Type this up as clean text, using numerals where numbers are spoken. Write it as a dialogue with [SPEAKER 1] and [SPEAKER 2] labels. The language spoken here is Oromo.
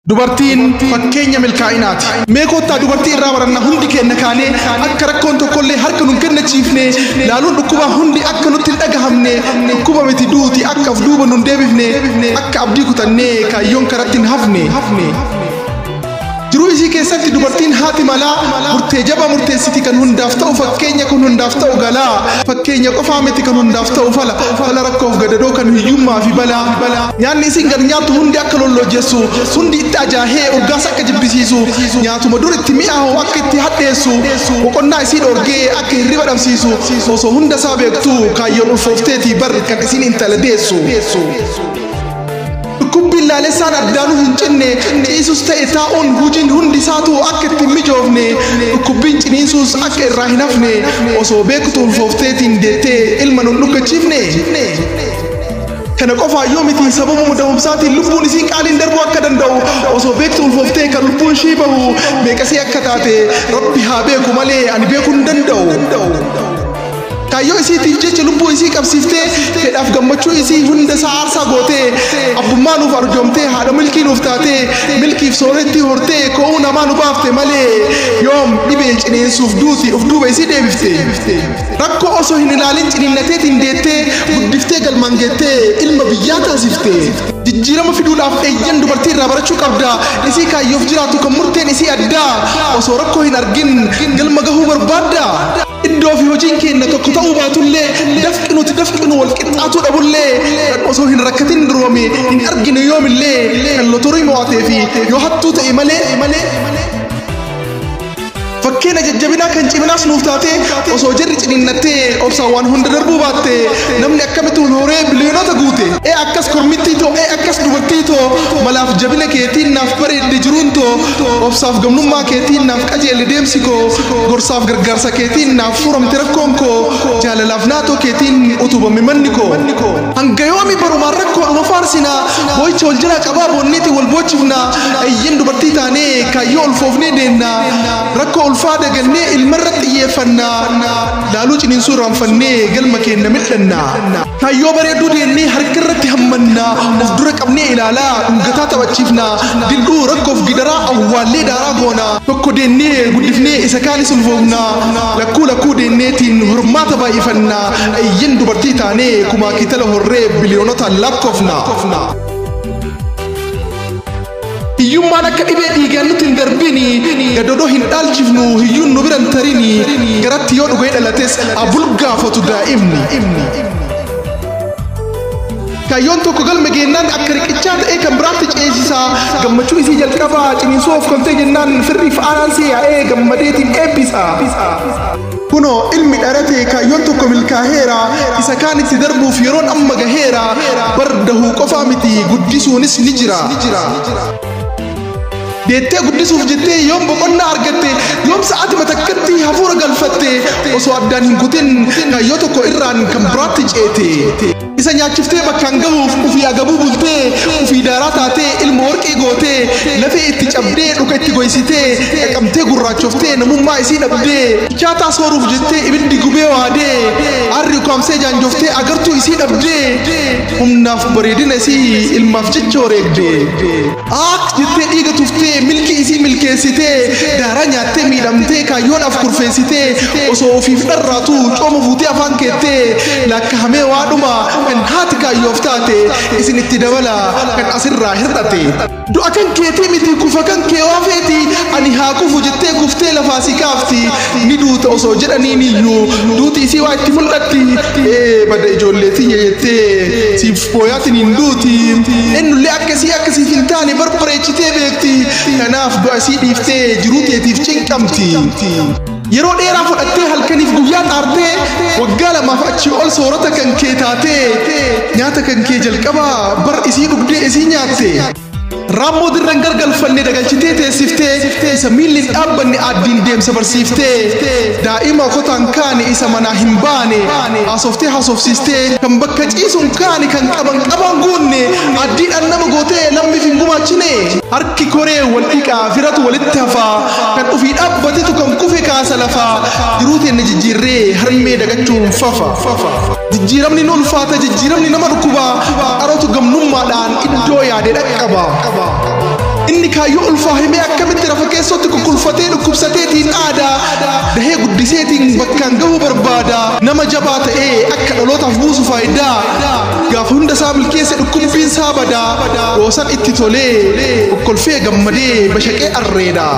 [SPEAKER 1] Dubartiin fakkeenya milkaa'inaati. Mee kottaa dubartii irraa baranna hundi keenya kaanee akka rakkoon tokkollee harka nun kennachiifne laaluun dhukkuba hundi akka nutti hin dhagahamne dhukkuba miti duuti akka of duuba nun deebifne akka abdii kutannee kaayyoon karatti hin hafne. Jiruu isii keessatti dubartiin haati malaa murtee jabaa murteessiti kan hundaaf ta'u fakkeenya kan hundaaf ta'u galaa fakkeenya qofaa miti kan hundaaf ta'u fala rakkoof gadadoo kan hiyyummaa fi balaa nyaanni isiin gad nyaattu hundi akka lolloojessu hundi itti ajaahee urgaas akka jibbisiisu nyaatuma dur itti mi'aahu akka itti hadheessu boqonnaa isii dhorgee akka hirriba dhabsiisu osoo hunda isaa beektu kaayyoon ulfoofteetii barri kan isiin intala deessu. Kubbi laalessaan addaanuu hin cinne ciisus ta'e taa'uun hojiin hundi isaatu akka ittiin mijoofne kubbiin ciniinsuus akka irraa hin hafne osoo beektu ulfoofteetiin deettee ilma nun dhuggachiifne. Kana qofaa yoo miti sababuma da'umsaatiin lubbuun isii qaaliin darbuu akka danda'u osoo beektu ulfooftee kan lubbuun ishii bahu meeqasii akka taate rabbi haa beeku malee ani beekuu hin danda'u. Kaayoo isiitiif jecha lubbuu isii qabsiiftee fedhaaf gammachuu isii hunda isaa aarsaa gootee abbummaa nuuf arjoomtee haadha milkii nuuf taatee milkiif sooretti hortee ko'uu namaa nu baafte malee yoom dhibee ciniinsuuf duuti of duuba isii deebifte. Rakkoo osoo hin ilaalin ciniinnateetiin deettee guddiftee galmaan geettee ilma biyyaa taasifte. Jijjiirama fiduudhaaf eeyyan dubartii irraa barachuu qabda. Isii kaayyoof jiraatu kan murteen isii addaa osoo rakkoo hin argin galma gahuu barbaadda. Iddoo fi hojiin keenya tokko ta'uu baatullee dafqinu wal qixxaatuu dhabullee osoo hin rakkatin duroome hin argine yoomillee kan lotorii mo'atee fi yoo hattuu ta'e malee. Fakkeenya jajjabinaa kan ciminaas nuuf taate osoo jarri ciniinnattee obsaan waan hunda darbuu baatte namni akkamitti wal horee biliyoonota guute. Akkas kormittii too akkas dubartii too malaaf jabina keetiin naaf bareedde jiruun too obsaaf gamnummaa keetiin naaf qajeelle deemsi koo gorsaaf gargaarsa keetiin naaf furamte rakkoon koo jaalalaaf naatoo keetiin utubame manni koo. Hanga yoomi barumaan rakkoo dhuma faarsinaa boo'icha wal jala qabaa boonneetiin wal boochifnaa ayyan dubartii taanee kaayyoo ulfoofnee deennaa rakkoo ulfaa dagalnee ilmarratti xiyyeeffannaa laaluu ciniinsuu irraanfannee galma keenya midhannaa kaayyoo bareedduu deennee harka irratti hammannaa of dura qabnee ilaalaa dhungataa taphachiifnaa dilduu rakkoof gidaraa awwaallee daaraa goonaa tokko deennee guddifnee isa kaanis ulfoofnaa lakkuu deenneetiin hormaata baay'ifannaa ayyan dubartii taanee kumaa kitala horree biliyoonotaan lakkoofnaa. Hiyyummaan akka dhibee dhiigaan nuti hin darbini gadodoo hin dhaalchifnu hiyyuun nu biran tarini garatti yoo dhugee dhalates abul gaafatu daa'imni. Kaayyoon tokko galma geennaan akka riqichaa ta'ee kan biraatti ceesisaa gammachuu isii jalqabaa ciniinsuu of koltee jennaan firriif aanaan see yaa'ee gammadeetiin eebbisa. Kunoo ilmi dharate kaayyoon tokko milkaaheera isa kaan itti darbuuf yeroon amma gaheera bardahuu qofaa miti guddisuunis ni jira. Deettee guddisuuf jettee yoom boqonnaa argatte yoom sa'aati matakkatti hafuura galfatte osoo addaan hin kutin kaayyoo tokko irraan kan biraatti ceete. Isa nyaachiftee bakkaan gahuuf ufii agabuu bultee ufii daaraa taatee ilma warqii gootee lafee itti cabdee dhuka itti goysitee qaqamtee gurraachoftee namummaa isii dhabdee chaataa sooruuf jettee ibiddi gubee waadee aarri ukaamsee jaanjoftee agartuu isii dhabdee humnaaf bareedina isii ilmaaf jecha wareegdee jettee dhiiga tuftee milkii isii milkeessitee daaraa nyaattee miidhamtee kaayyoon af kurfeessitee osoo ofiif dharraatu cooma fuutee afaan keettee lakkahamee waadhuma kan haati kaayyoof taate isin itti dabala kan asirraa hir'ate. Du'a kan keetii miti kufa kan kee waafeeti ani haa kufu jettee kuftee lafaa si kaafti ni duuta osoo jedhaniin iyyuu duuti isii waa itti mul'atti bada ijoolleetii jettee siif booyaatiin hin duuti ennullee akkasiif hin taane barbareechitee beekti kanaaf du'a isii dhiiftee jiruu keetiif cinqamti. Yeroo dheeraa fudhattee halkaniif guyyaa xaartee waggaa lamaaf achii ol soorata kan kee taatee nyaata kan kee jalqabaa bar isii dhugdee isii nyaatte. Raammoo dirran gargalfanne dagalchitee teessiftee isa miilli hin dhaabbanne addiin deemsa barsiiftee daa'ima kotaan kaane isa manaa hin baane haasoftee haasofsiistee kan bakka ciisuun kaane kan qaban guunne addiidhaan nama gootee lammiif hin gumaachine harki koree wal dhiqaa firatu walitti hafaa kan ufii dhaabbatetu kan kufe kaasa lafaa jiruu teenya jijjiirree harmee dagachuun fafa. Jijjiiramni ni ulfaata jijjiiramni nama dhukkuba qarootu gamnummaadhaan iddoo yaade dhaqqaba. inni kaayyoo ulfaahimee akkamitti rafa keessatti kukulfatee dhukkubsateetiin aadaa dahee guddiseetiin bakkaan gahuu barbaada nama jabaa ta'ee akka dhalootaaf buusu faayidaa gaafa hunda isaa milkeesse dhukkubbiin isaa badaa goosan itti tolee kokkolfee gammadee bashaqee arreeda.